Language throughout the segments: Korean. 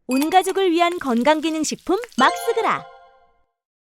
온 가족을 위한 건강기능식품 막스그라.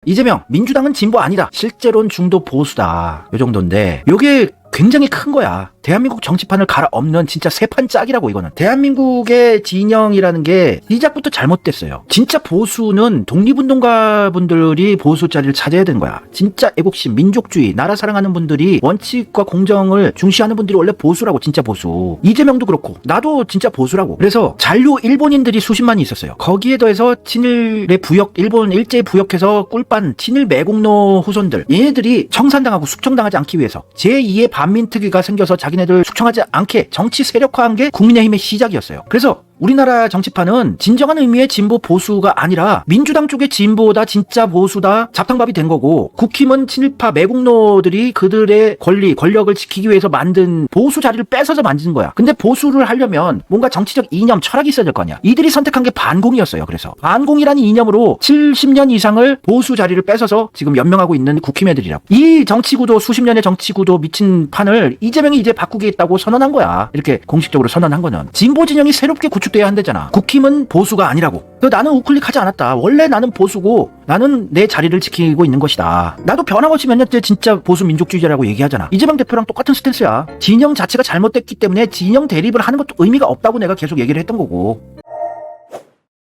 이재명, 민주당은 진보 아니다. 실제로는 중도 보수다. 요 정도인데 요게 굉장히 큰 거야. 대한민국 정치판을 갈아엎는 진짜 세판 짝이라고 이거는. 대한민국의 진영이라는 게 시작부터 잘못됐어요. 진짜 보수는 독립운동가분들이 보수 자리를 차지해야 되는 거야. 진짜 애국심, 민족주의, 나라 사랑하는 분들이 원칙과 공정을 중시하는 분들이 원래 보수라고. 진짜 보수. 이재명도 그렇고 나도 진짜 보수라고. 그래서 잔류 일본인들이 수십만이 있었어요. 거기에 더해서 친일의 부역, 일본 일제히 부역해서 꿀빤 친일 매국노 후손들, 얘네들이 청산당하고 숙청당하지 않기 위해서 제2의 반민특위가 생겨서 자기네들 숙청하지 않게 정치 세력화한 게 국민의힘의 시작이었어요. 그래서 우리나라 정치판은 진정한 의미의 진보 보수가 아니라 민주당 쪽의 진보다 진짜 보수다 잡탕밥이 된 거고, 국힘은 친일파 매국노들이 그들의 권리, 권력을 지키기 위해서 만든 보수 자리를 뺏어서 만든 거야. 근데 보수를 하려면 뭔가 정치적 이념, 철학이 있어야 될 거 아니야. 이들이 선택한 게 반공이었어요. 그래서 반공이라는 이념으로 70년 이상을 보수 자리를 뺏어서 지금 연명하고 있는 국힘 애들이라고. 이 정치구도, 수십 년의 정치구도 미친 판을 이재명이 이제 바꾸겠다고 선언한 거야. 이렇게 공식적으로 선언한 거는 진보 진영이 새롭게 구축돼야 한다잖아. 국힘은 보수가 아니라고. 나는 우클릭하지 않았다. 원래 나는 보수고 나는 내 자리를 지키고 있는 것이다. 나도 변함없이 몇 년째 진짜 보수 민족주의자라고 얘기하잖아. 이재명 대표랑 똑같은 스탠스야. 진영 자체가 잘못됐기 때문에 진영 대립을 하는 것도 의미가 없다고 내가 계속 얘기를 했던 거고.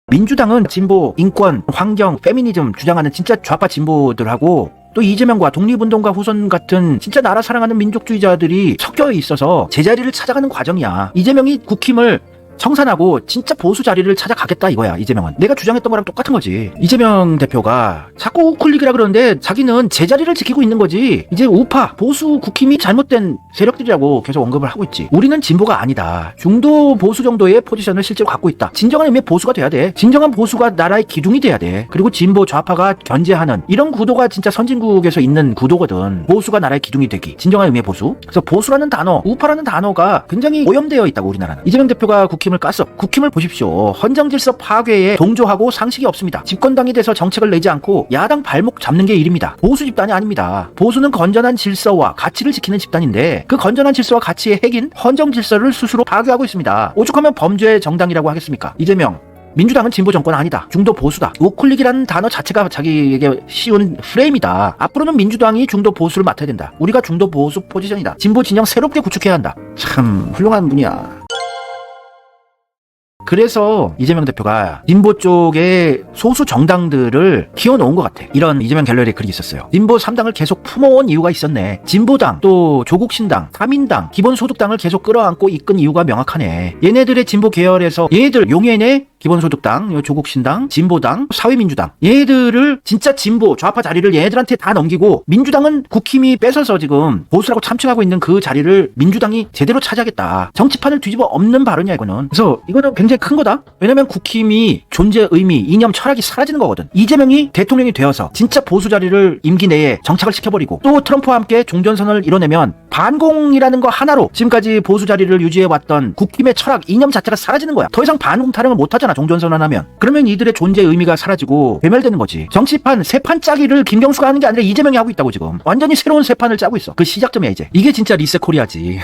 민주당은 진보, 인권, 환경, 페미니즘 주장하는 진짜 좌파 진보들하고 또 이재명과 독립운동가 후손 같은 진짜 나라 사랑하는 민족주의자들이 섞여 있어서 제자리를 찾아가는 과정이야. 이재명이 국힘을 청산하고 진짜 보수 자리를 찾아가겠다 이거야. 이재명은 내가 주장했던 거랑 똑같은 거지. 이재명 대표가 자꾸 우클릭이라 그러는데 자기는 제자리를 지키고 있는 거지. 이제 우파, 보수, 국힘이 잘못된 세력들이라고 계속 언급을 하고 있지. 우리는 진보가 아니다. 중도 보수 정도의 포지션을 실제로 갖고 있다. 진정한 의미의 보수가 돼야 돼. 진정한 보수가 나라의 기둥이 돼야 돼. 그리고 진보, 좌파가 견제하는 이런 구도가 진짜 선진국에서 있는 구도거든. 보수가 나라의 기둥이 되기. 진정한 의미의 보수. 그래서 보수라는 단어, 우파라는 단어가 굉장히 오염되어 있다고 우리나라는. 이재명 대표가 국힘을 깠어. 국힘을 보십시오. 헌정질서 파괴에 동조하고 상식이 없습니다. 집권당이 돼서 정책을 내지 않고 야당 발목 잡는 게 일입니다. 보수 집단이 아닙니다. 보수는 건전한 질서와 가치를 지키는 집단인데 그 건전한 질서와 가치의 핵인 헌정질서를 스스로 파괴하고 있습니다. 오죽하면 범죄 정당이라고 하겠습니까? 이재명, 민주당은 진보 정권 아니다. 중도 보수다. 우클릭이라는 단어 자체가 자기에게 씌운 프레임이다. 앞으로는 민주당이 중도 보수를 맡아야 된다. 우리가 중도 보수 포지션이다. 진보 진영 새롭게 구축해야 한다. 참 훌륭한 분이야. 그래서 이재명 대표가 진보 쪽의 소수 정당들을 키워놓은 것 같아. 이런 이재명 갤러리에 글이 있었어요. 진보 3당을 계속 품어온 이유가 있었네. 진보당, 또 조국신당, 타민당, 기본소득당을 계속 끌어안고 이끈 이유가 명확하네. 얘네들의 진보 계열에서 얘네들 용해네, 기본소득당, 조국신당, 진보당, 사회민주당, 얘네들을 진짜 진보 좌파 자리를 얘네들한테 다 넘기고 민주당은 국힘이 뺏어서 지금 보수라고 참칭하고 있는 그 자리를 민주당이 제대로 차지하겠다. 정치판을 뒤집어 엎는 발언이야 이거는. 그래서 이거는 굉장히 큰 거다. 왜냐면 국힘이 존재 의미, 이념, 철학이 사라지는 거거든. 이재명이 대통령이 되어서 진짜 보수 자리를 임기 내에 정착을 시켜버리고 또 트럼프와 함께 종전선언을 이뤄내면 반공이라는 거 하나로 지금까지 보수 자리를 유지해왔던 국힘의 철학, 이념 자체가 사라지는 거야. 더 이상 반공 타령을 못하잖아. 종전선언하면. 그러면 이들의 존재 의미가 사라지고 괴멸되는 거지. 정치판 세판 짜기를 김경수가 하는 게 아니라 이재명이 하고 있다고 지금. 완전히 새로운 세판을 짜고 있어. 그 시작점이야 이제. 이게 진짜 리셋 코리아지.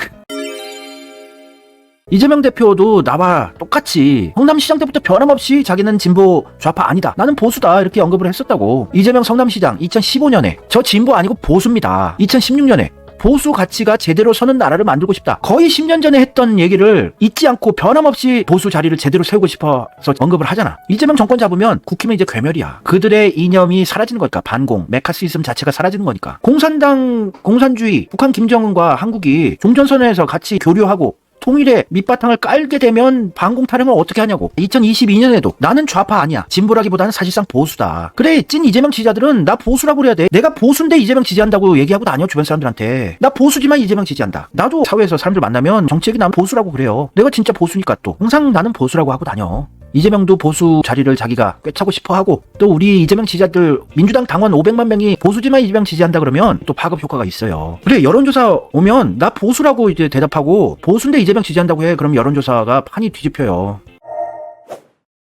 이재명 대표도 나와 똑같이 성남시장 때부터 변함없이 자기는 진보 좌파 아니다. 나는 보수다. 이렇게 언급을 했었다고. 이재명 성남시장 2015년에 저 진보 아니고 보수입니다. 2016년에 보수 가치가 제대로 서는 나라를 만들고 싶다. 거의 10년 전에 했던 얘기를 잊지 않고 변함없이 보수 자리를 제대로 세우고 싶어서 언급을 하잖아. 이재명 정권 잡으면 국힘은 이제 괴멸이야. 그들의 이념이 사라지는 거니까. 반공, 메카시즘 자체가 사라지는 거니까. 공산당, 공산주의, 북한 김정은과 한국이 종전선언에서 같이 교류하고 통일의 밑바탕을 깔게 되면 반공 타령을 어떻게 하냐고. 2022년에도 나는 좌파 아니야. 진보라기보다는 사실상 보수다. 그래, 찐 이재명 지지자들은 나 보수라고 그래야 돼. 내가 보수인데 이재명 지지한다고 얘기하고 다녀. 주변 사람들한테 나 보수지만 이재명 지지한다. 나도 사회에서 사람들 만나면 정치 얘기 나면 보수라고 그래요. 내가 진짜 보수니까 또 항상 나는 보수라고 하고 다녀. 이재명도 보수 자리를 자기가 꿰차고 싶어하고, 또 우리 이재명 지지자들 민주당 당원 500만 명이 보수지만 이재명 지지한다 그러면 또 파급 효과가 있어요. 그래, 여론조사 오면 나 보수라고 이제 대답하고 보수인데 이재명 지지한다고 해. 그럼 여론조사가 판이 뒤집혀요.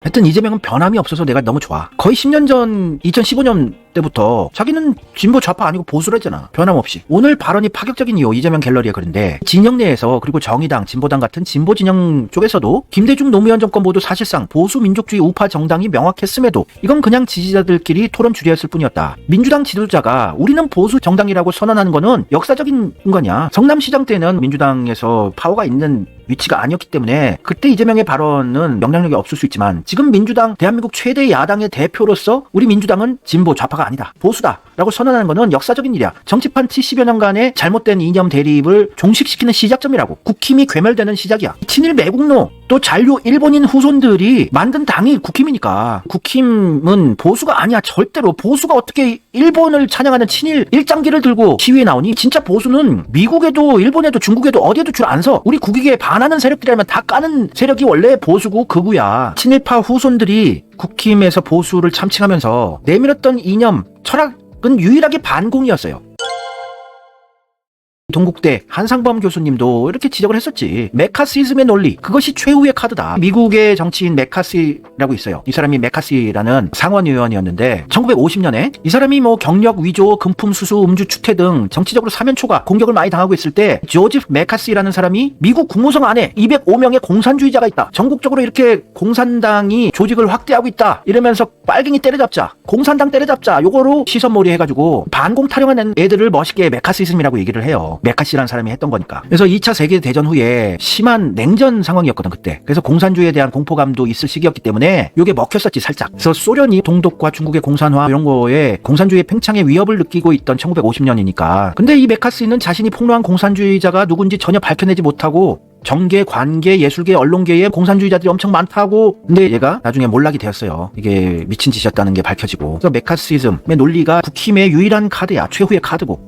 하여튼 이재명은 변함이 없어서 내가 너무 좋아. 거의 10년 전 2015년 때부터 자기는 진보 좌파 아니고 보수랬잖아. 변함없이. 오늘 발언이 파격적인 이유 이재명 갤러리에 그런데 진영 내에서 그리고 정의당, 진보당 같은 진보 진영 쪽에서도 김대중 노무현 정권 모두 사실상 보수 민족주의 우파 정당이 명확했음에도 이건 그냥 지지자들끼리 토론 주제였을 뿐이었다. 민주당 지도자가 우리는 보수 정당이라고 선언하는 거는 역사적인 거냐. 성남시장 때는 민주당에서 파워가 있는 위치가 아니었기 때문에 그때 이재명의 발언은 영향력이 없을 수 있지만 지금 민주당 대한민국 최대 야당의 대표로서 우리 민주당은 진보 좌파가 아니다. 보수다. 라고 선언하는 것은 역사적인 일이야. 정치판 70여 년간의 잘못된 이념 대립을 종식시키는 시작점이라고. 국힘이 괴멸되는 시작이야. 친일 매국노 또 잔류 일본인 후손들이 만든 당이 국힘이니까 국힘은 보수가 아니야. 절대로. 보수가 어떻게 일본을 찬양하는 친일 일장기를 들고 시위에 나오니? 진짜 보수는 미국에도 일본에도 중국에도 어디에도 줄 안 서. 우리 국익에 반하는 세력들이라면 다 까는 세력이 원래 보수고 극우야. 친일파 후손들이 국힘에서 보수를 참칭하면서 내밀었던 이념, 철학은 유일하게 반공이었어요. 동국대 한상범 교수님도 이렇게 지적을 했었지. 메카시즘의 논리, 그것이 최후의 카드다. 미국의 정치인 메카시라고 있어요. 이 사람이 메카시라는 상원의원이었는데 1950년에 이 사람이 뭐 경력 위조, 금품 수수, 음주 추태 등 정치적으로 사면초가 공격을 많이 당하고 있을 때 조지 메카시라는 사람이 미국 국무성 안에 205명의 공산주의자가 있다. 전국적으로 이렇게 공산당이 조직을 확대하고 있다. 이러면서 빨갱이 때려잡자, 공산당 때려잡자, 요거로 시선몰이 해가지고 반공 타령하는 애들을 멋있게 메카시즘이라고 얘기를 해요. 메카시라는 사람이 했던 거니까. 그래서 2차 세계대전 후에 심한 냉전 상황이었거든 그때. 그래서 공산주의에 대한 공포감도 있을 시기였기 때문에 요게 먹혔었지 살짝. 그래서 소련이 동독과 중국의 공산화 이런 거에 공산주의의 팽창의 위협을 느끼고 있던 1950년이니까. 근데 이 메카시는 자신이 폭로한 공산주의자가 누군지 전혀 밝혀내지 못하고 정계, 관계, 예술계, 언론계에 공산주의자들이 엄청 많다고. 근데 얘가 나중에 몰락이 되었어요. 이게 미친 짓이었다는 게 밝혀지고. 그래서 메카시즘의 논리가 국힘의 유일한 카드야. 최후의 카드고.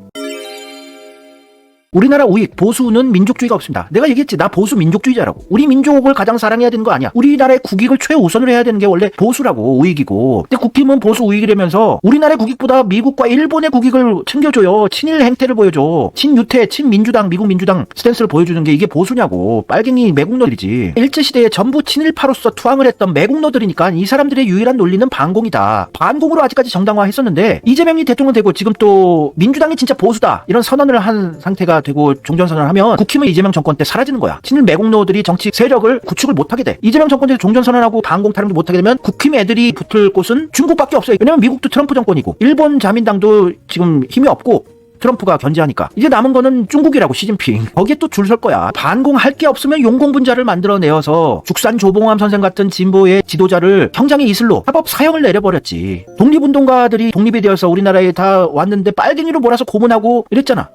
우리나라 우익, 보수는 민족주의가 없습니다. 내가 얘기했지. 나 보수 민족주의자라고. 우리 민족을 가장 사랑해야 되는 거 아니야. 우리나라의 국익을 최우선으로 해야 되는 게 원래 보수라고, 우익이고. 근데 국힘은 보수 우익이라면서 우리나라의 국익보다 미국과 일본의 국익을 챙겨줘요. 친일 행태를 보여줘. 친유태, 친민주당, 미국 민주당 스탠스를 보여주는 게 이게 보수냐고. 빨갱이 매국노들이지. 일제시대에 전부 친일파로서 투항을 했던 매국노들이니까 이 사람들의 유일한 논리는 반공이다. 반공으로 아직까지 정당화했었는데 이재명이 대통령 되고 지금 또 민주당이 진짜 보수다. 이런 선언을 한 상태가 되고 종전선언을 하면 국힘은 이재명 정권 때 사라지는 거야. 친일 매국노들이 정치 세력을 구축을 못하게 돼. 이재명 정권 때 종전선언하고 반공 타령도 못하게 되면 국힘 애들이 붙을 곳은 중국밖에 없어요. 왜냐면 미국도 트럼프 정권이고 일본 자민당도 지금 힘이 없고 트럼프가 견제하니까 이제 남은 거는 중국이라고, 시진핑. 거기에 또 줄 설 거야. 반공할 게 없으면 용공분자를 만들어내어서 죽산 조봉암 선생 같은 진보의 지도자를 형장의 이슬로 합법 사형을 내려버렸지. 독립운동가들이 독립이 되어서 우리나라에 다 왔는데 빨갱이로 몰아서 고문하고 이랬잖아.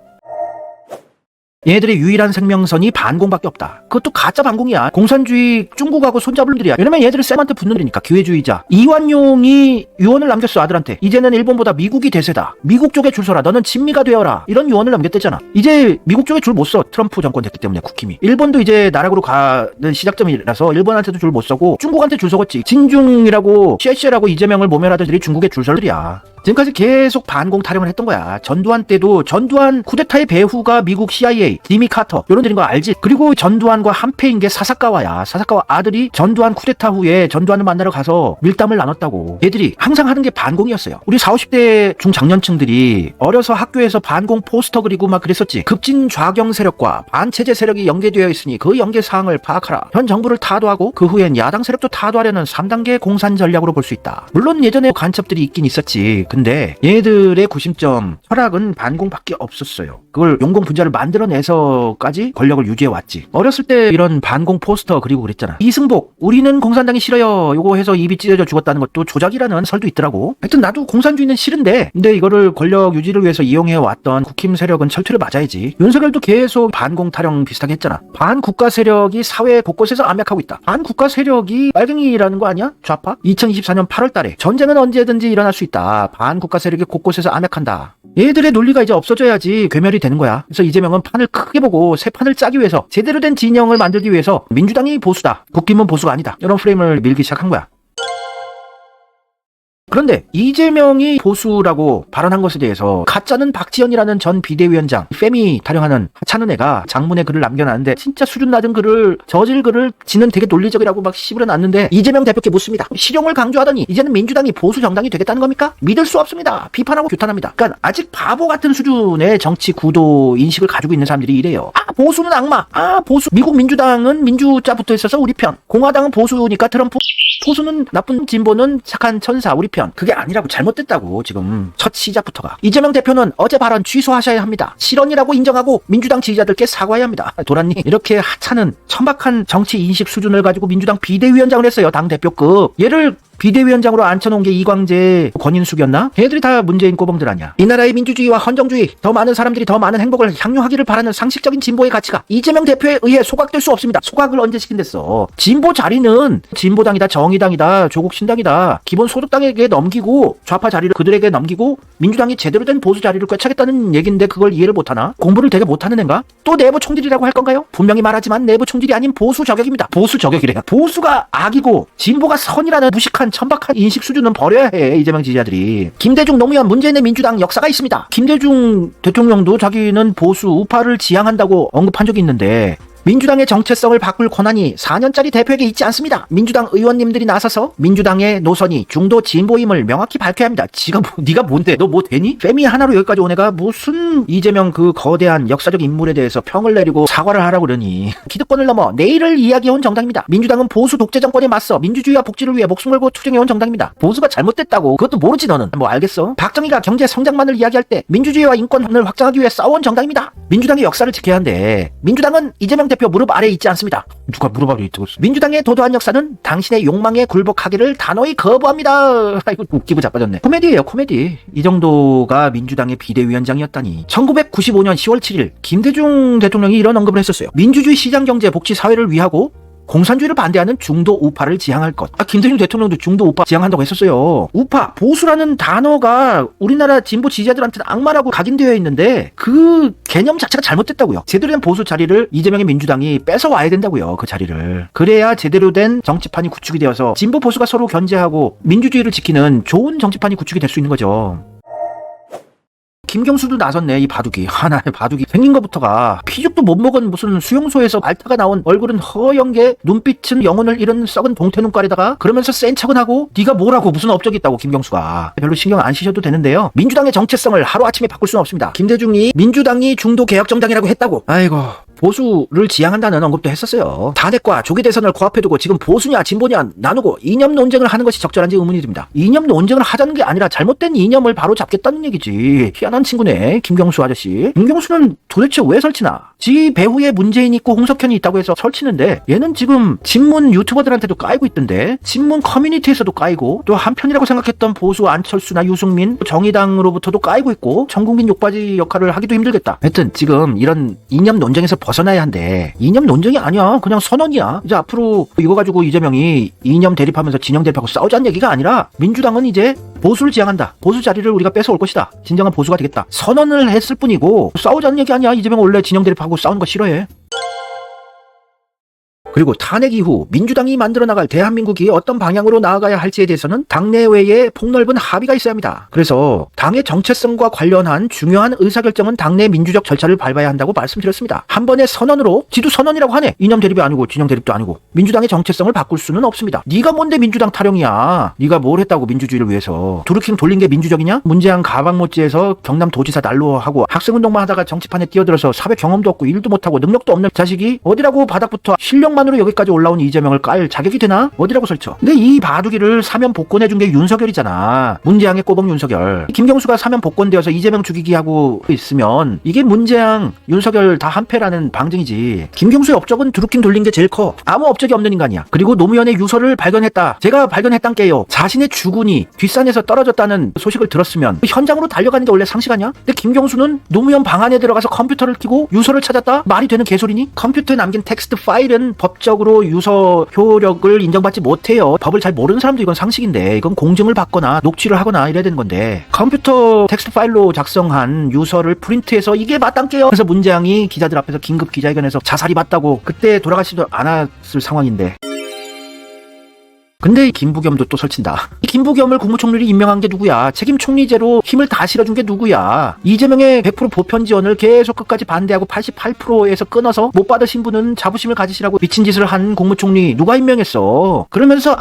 얘네들의 유일한 생명선이 반공밖에 없다. 그것도 가짜 반공이야. 공산주의 중국하고 손잡을 일이야. 왜냐면 얘들은 쌤한테 붙는 일이니까. 기회주의자. 이완용이 유언을 남겼어, 아들한테. 이제는 일본보다 미국이 대세다. 미국 쪽에 줄 서라. 너는 친미가 되어라. 이런 유언을 남겼대잖아. 이제 미국 쪽에 줄 못 서. 트럼프 정권 됐기 때문에 국힘이. 일본도 이제 나락으로 가는 시작점이라서 일본한테도 줄 못 서고 중국한테 줄 서겠지. 진중이라고 CIC라고 이재명을 모면하더들이 중국에 줄 설들이야. 지금까지 계속 반공 타령을 했던 거야. 전두환 때도 전두환 쿠데타의 배후가 미국 CIA, 지미 카터 이런 데인 거 알지? 그리고 전두환과 한패인 게 사사카와야. 사사카와 아들이 전두환 쿠데타 후에 전두환을 만나러 가서 밀담을 나눴다고. 얘들이 항상 하는 게 반공이었어요. 우리 40, 50대 중장년층들이 어려서 학교에서 반공 포스터 그리고 막 그랬었지. 급진 좌경 세력과 반체제 세력이 연계되어 있으니 그 연계 사항을 파악하라. 현 정부를 타도하고 그 후엔 야당 세력도 타도하려는 3단계 공산 전략으로 볼 수 있다. 물론 예전에 간첩들이 있긴 있었지. 근데 얘들의 구심점, 철학은 반공밖에 없었어요. 그걸 용공 분자를 만들어내서까지 권력을 유지해왔지. 어렸을 때 이런 반공 포스터 그리고 그랬잖아. 이승복, 우리는 공산당이 싫어요. 요거 해서 입이 찢어져 죽었다는 것도 조작이라는 설도 있더라고. 하여튼 나도 공산주의는 싫은데, 근데 이거를 권력 유지를 위해서 이용해왔던 국힘 세력은 철퇴를 맞아야지. 윤석열도 계속 반공 타령 비슷하게 했잖아. 반국가 세력이 사회 곳곳에서 암약하고 있다. 반국가 세력이 빨갱이라는 거 아니야? 좌파? 2024년 8월 달에 전쟁은 언제든지 일어날 수 있다. 반국가 세력이 곳곳에서 암약한다. 얘들의 논리가 이제 없어져야지 괴멸이 되는 거야. 그래서 이재명은 판을 크게 보고 새 판을 짜기 위해서, 제대로 된 진영을 만들기 위해서 민주당이 보수다, 국힘은 보수가 아니다, 이런 프레임을 밀기 시작한 거야. 그런데 이재명이 보수라고 발언한 것에 대해서 가짜는 박지원이라는 전 비대위원장, 페미 타령하는 하찮은 애가 장문의 글을 남겨놨는데 진짜 수준 낮은 글을, 저질 글을 지는 되게 논리적이라고 막 씹으려놨는데 이재명 대표께 묻습니다. 실용을 강조하더니 이제는 민주당이 보수 정당이 되겠다는 겁니까? 믿을 수 없습니다. 비판하고 규탄합니다. 그러니까 아직 바보 같은 수준의 정치 구도 인식을 가지고 있는 사람들이 이래요. 보수는 악마. 보수. 미국 민주당은 민주자 붙어 있어서 우리 편. 공화당은 보수니까 트럼프. 보수는 나쁜, 진보는 착한 천사 우리 편. 그게 아니라고, 잘못됐다고 지금 첫 시작부터가. 이재명 대표는 어제 발언 취소하셔야 합니다. 실언이라고 인정하고 민주당 지지자들께 사과해야 합니다. 도란님, 이렇게 하찮은 천박한 정치 인식 수준을 가지고 민주당 비대위원장을 했어요. 당대표급. 얘를 비대위원장으로 앉혀놓은 게 이광재, 권인숙이었나? 걔네들이 다 문재인 꼬봉들 아니야. 이 나라의 민주주의와 헌정주의, 더 많은 사람들이 더 많은 행복을 향유하기를 바라는 상식적인 진보의 가치가 이재명 대표에 의해 소각될 수 없습니다. 소각을 언제 시킨댔어? 진보 자리는 진보당이다, 정의당이다, 조국신당이다, 기본소득당에게 넘기고, 좌파 자리를 그들에게 넘기고 민주당이 제대로 된 보수 자리를 꿰차겠다는 얘기인데 그걸 이해를 못하나? 공부를 되게 못하는 앤가? 또 내부 총질이라고 할 건가요? 분명히 말하지만 내부 총질이 아닌 보수 저격입니다. 보수 저격이래요. 보수가 악이고 진보가 선이라는 무식한 천박한 인식 수준은 버려야 해. 이재명 지지자들이. 김대중 노무현 문재인의 민주당 역사가 있습니다. 김대중 대통령도 자기는 보수 우파를 지향한다고 언급한 적이 있는데 민주당의 정체성을 바꿀 권한이 4년짜리 대표에게 있지 않습니다. 민주당 의원님들이 나서서 민주당의 노선이 중도 진보임을 명확히 밝혀야 합니다. 네가 뭔데? 너 뭐 되니? 페미 하나로 여기까지 온 애가 무슨 이재명 그 거대한 역사적 인물에 대해서 평을 내리고 사과를 하라고 그러니. 기득권을 넘어 내일을 이야기해온 정당입니다. 민주당은 보수 독재 정권에 맞서 민주주의와 복지를 위해 목숨 걸고 투쟁해온 정당입니다. 보수가 잘못됐다고 그것도 모르지 너는. 뭐 알겠어? 박정희가 경제 성장만을 이야기할 때 민주주의와 인권을 확장하기 위해 싸워온 정당입니다. 민주당의 역사를 지켜야 한대. 민주당은 이재명 대표 무릎 아래에 있지 않습니다. 누가 무릎 아래에 있다고 했어? 민주당의 도도한 역사는 당신의 욕망에 굴복하기를 단호히 거부합니다. 아이고 웃기고 자빠졌네. 코미디예요, 코미디. 이 정도가 민주당의 비대위원장이었다니. 1995년 10월 7일 김대중 대통령이 이런 언급을 했었어요. 민주주의 시장경제 복지 사회를 위하고 공산주의를 반대하는 중도 우파를 지향할 것. 김대중 대통령도 중도 우파 지향한다고 했었어요. 우파, 보수라는 단어가 우리나라 진보 지지자들한테는 악마라고 각인되어 있는데 그 개념 자체가 잘못됐다고요. 제대로 된 보수 자리를 이재명의 민주당이 뺏어와야 된다고요. 그 자리를. 그래야 제대로 된 정치판이 구축이 되어서 진보 보수가 서로 견제하고 민주주의를 지키는 좋은 정치판이 구축이 될 수 있는 거죠. 김경수도 나섰네. 이 바둑이. 하나의 바둑이 생긴 것부터가 피죽도 못 먹은 무슨 수용소에서 알타가 나온 얼굴은 허연 게 눈빛은 영혼을 잃은 썩은 동태 눈깔에다가 그러면서 센 척은 하고 네가 뭐라고 무슨 업적이 있다고. 김경수가 별로 신경 안 쓰셔도 되는데요. 민주당의 정체성을 하루아침에 바꿀 수는 없습니다. 김대중이 민주당이 중도 개혁정당이라고 했다고. 아이고, 보수를 지향한다는 언급도 했었어요. 탄핵과 조기 대선을 코앞에 두고 지금 보수냐 진보냐 나누고 이념 논쟁을 하는 것이 적절한지 의문이 듭니다. 이념 논쟁을 하자는 게 아니라 잘못된 이념을 바로 잡겠다는 얘기지. 희한한 친구네, 김경수 아저씨. 김경수는 도대체 왜 설치나? 지 배후에 문재인이 있고 홍석현이 있다고 해서 설치는데 얘는 지금 친문 유튜버들한테도 까이고 있던데, 친문 커뮤니티에서도 까이고, 또 한편이라고 생각했던 보수 안철수나 유승민, 정의당으로부터도 까이고 있고, 전국민 욕바지 역할을 하기도 힘들겠다. 하여튼 지금 이런 이념 논쟁에서 벗어나야 한대. 이념 논쟁이 아니야. 그냥 선언이야. 이제 앞으로 이거 가지고 이재명이 이념 대립하면서 진영 대립하고 싸우자는 얘기가 아니라 민주당은 이제 보수를 지향한다. 보수 자리를 우리가 뺏어올 것이다. 진정한 보수가 되겠다. 선언을 했을 뿐이고 싸우자는 얘기 아니야. 이재명 원래 진영 대립하고 싸우는 거 싫어해. 그리고 탄핵 이후 민주당이 만들어 나갈 대한민국이 어떤 방향으로 나아가야 할지에 대해서는 당내외에 폭넓은 합의가 있어야 합니다. 그래서 당의 정체성과 관련한 중요한 의사결정은 당내 민주적 절차를 밟아야 한다고 말씀드렸습니다. 한 번의 선언으로, 지도 선언이라고 하네. 이념 대립이 아니고 진영 대립도 아니고 민주당의 정체성을 바꿀 수는 없습니다. 네가 뭔데 민주당 타령이야. 네가 뭘 했다고 민주주의를 위해서. 두루킹 돌린 게 민주적이냐? 문재인 가방 못지에서 경남 도지사 난로하고 학생운동만 하다가 정치판에 뛰어들어서 사회 경험도 없고 일도 못하고 능력도 없는 자식이 어디라고 바닥부터 실력만 으로 여기까지 올라온 이재명을 깔 자격이 되나? 어디라고 설쳐? 근데 이 바둑이를 사면 복권해준 게 윤석열이잖아. 문재양의 꼬봉 윤석열. 김경수가 사면 복권되어서 이재명 죽이기 하고 있으면 이게 문재양, 윤석열 다 한패라는 방증이지. 김경수의 업적은 드루킹 돌린 게 제일 커. 아무 업적이 없는 인간이야. 그리고 노무현의 유서를 발견했다. 제가 발견했단께요. 자신의 주군이 뒷산에서 떨어졌다는 소식을 들었으면 현장으로 달려가는 게 원래 상식 아니야? 근데 김경수는 노무현 방 안에 들어가서 컴퓨터를 켜고 유서를 찾았다? 말이 되는 개소리니? 컴퓨터에 남긴 텍스트 파일은 법적으로 유서 효력을 인정받지 못해요. 법을 잘 모르는 사람도 이건 상식인데, 이건 공증을 받거나 녹취를 하거나 이래야 되는 건데, 컴퓨터 텍스트 파일로 작성한 유서를 프린트해서 이게 맞단께요. 그래서 문재양이 기자들 앞에서 긴급 기자회견에서 자살이 맞다고, 그때 돌아가시지도 않았을 상황인데. 근데 김부겸도 또 설친다. 이 김부겸을 국무총리를 임명한 게 누구야? 책임 총리제로 힘을 다 실어준 게 누구야? 이재명의 100% 보편 지원을 계속 끝까지 반대하고 88%에서 끊어서 못 받으신 분은 자부심을 가지시라고 미친 짓을 한 국무총리 누가 임명했어? 그러면서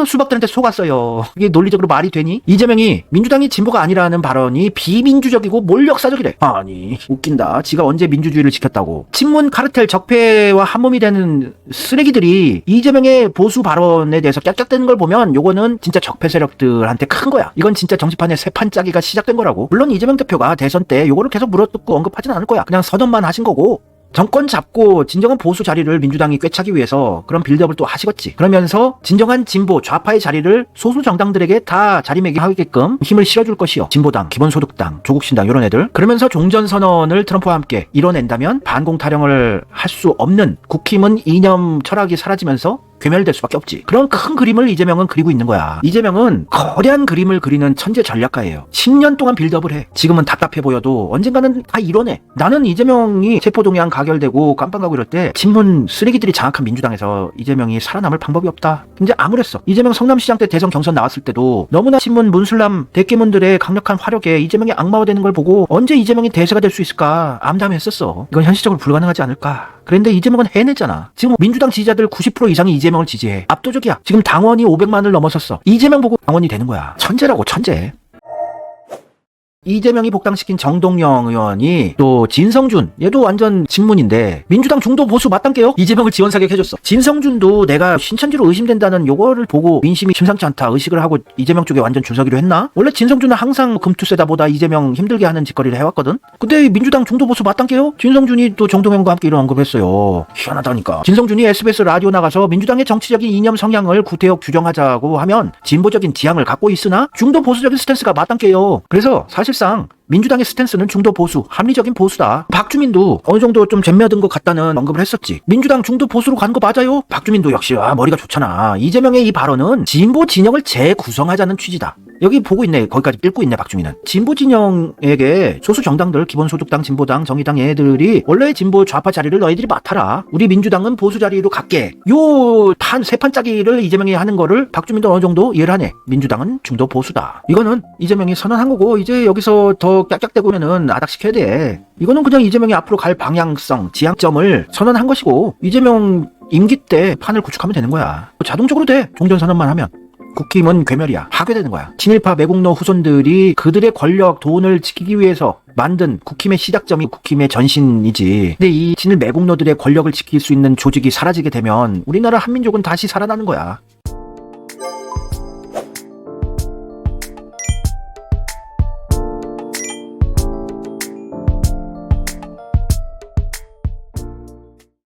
수박들한테 속았어요. 이게 논리적으로 말이 되니? 이재명이 민주당이 진보가 아니라는 발언이 비민주적이고 몰역사적이래. 아니 웃긴다. 지가 언제 민주주의를 지켰다고. 친문 카르텔 적폐와 한몸이 되는 쓰레기들이 이재명의 보수 발언에 대해서 깍깍대는 걸 보면 요거는 진짜 적폐 세력들한테 큰 거야. 이건 진짜 정치판의 세판 짜기가 시작된 거라고. 물론 이재명 대표가 대선 때 요거를 계속 물어뜯고 언급하진 않을 거야. 그냥 선언만 하신 거고. 정권 잡고 진정한 보수 자리를 민주당이 꿰차기 위해서 그런 빌드업을 또 하시겠지. 그러면서 진정한 진보 좌파의 자리를 소수 정당들에게 다 자리매김하게끔 힘을 실어줄 것이요. 진보당, 기본소득당, 조국신당 이런 애들. 그러면서 종전선언을 트럼프와 함께 이뤄낸다면 반공타령을 할 수 없는 국힘은 이념 철학이 사라지면서 괴멸될 수밖에 없지. 그런 큰 그림을 이재명은 그리고 있는 거야. 이재명은 거대한 그림을 그리는 천재 전략가예요. 10년 동안 빌드업을 해. 지금은 답답해 보여도 언젠가는 다 이뤄내. 나는 이재명이 체포동의안 가결되고 깜빵가고 이럴 때 친문 쓰레기들이 장악한 민주당에서 이재명이 살아남을 방법이 없다. 굉장히 암울했어. 이재명 성남시장 때 대선 경선 나왔을 때도 너무나 친문 문술남 대깨문들의 강력한 화력에 이재명이 악마화되는 걸 보고 언제 이재명이 대세가 될 수 있을까 암담했었어. 이건 현실적으로 불가능하지 않을까. 그런데 이재명은 해냈잖아. 지금 민주당 지지자들 90% 이상이 이재명을 지지해. 압도적이야. 지금 당원이 500만을 넘어섰어. 이재명 보고 당원이 되는 거야. 천재라고 천재. 이재명이 복당시킨 정동영 의원이 또 진성준 얘도 완전 친문인데 민주당 중도 보수 맞단게요. 이재명을 지원 사격해줬어. 진성준도 내가 신천지로 의심된다는 요거를 보고 민심이 심상치 않다 의식을 하고 이재명 쪽에 완전 줄 서기로 했나? 원래 진성준은 항상 금투세다 보다 이재명 힘들게 하는 짓거리를 해왔거든. 근데 민주당 중도 보수 맞단게요. 진성준이 또 정동영과 함께 이런 언급을 했어요. 희한하다니까. 진성준이 SBS 라디오 나가서 민주당의 정치적인 이념 성향을 구태여 규정하자고 하면 진보적인 지향을 갖고 있으나 중도 보수적인 스탠스가 맞단게요. 그래서 사실상 민주당의 스탠스는 중도 보수, 합리적인 보수다. 박주민도 어느 정도 좀 잼며든 것 같다는 언급을 했었지. 민주당 중도 보수로 간 거 맞아요? 박주민도 역시 머리가 좋잖아. 이재명의 이 발언은 진보 진영을 재구성하자는 취지다. 여기 보고 있네. 거기까지 읽고 있네. 박주민은. 진보 진영에게 소수 정당들, 기본소득당, 진보당, 정의당 얘들이 원래 진보 좌파 자리를 너희들이 맡아라. 우리 민주당은 보수 자리로 갈게. 요 세판 짜기를 이재명이 하는 거를 박주민도 어느 정도 이해를 하네. 민주당은 중도 보수다. 이거는 이재명이 선언한 거고 이제 여기서 더 깍깍대고 면은 아닥시켜야 돼. 이거는 그냥 이재명이 앞으로 갈 방향성, 지향점을 선언한 것이고 이재명 임기 때 판을 구축하면 되는 거야. 자동적으로 돼. 종전선언만 하면. 국힘은 괴멸이야. 하괴되는 거야. 친일파 매국노 후손들이 그들의 권력, 돈을 지키기 위해서 만든 국힘의 시작점이 국힘의 전신이지. 근데 이 친일 매국노들의 권력을 지킬 수 있는 조직이 사라지게 되면 우리나라 한민족은 다시 살아나는 거야.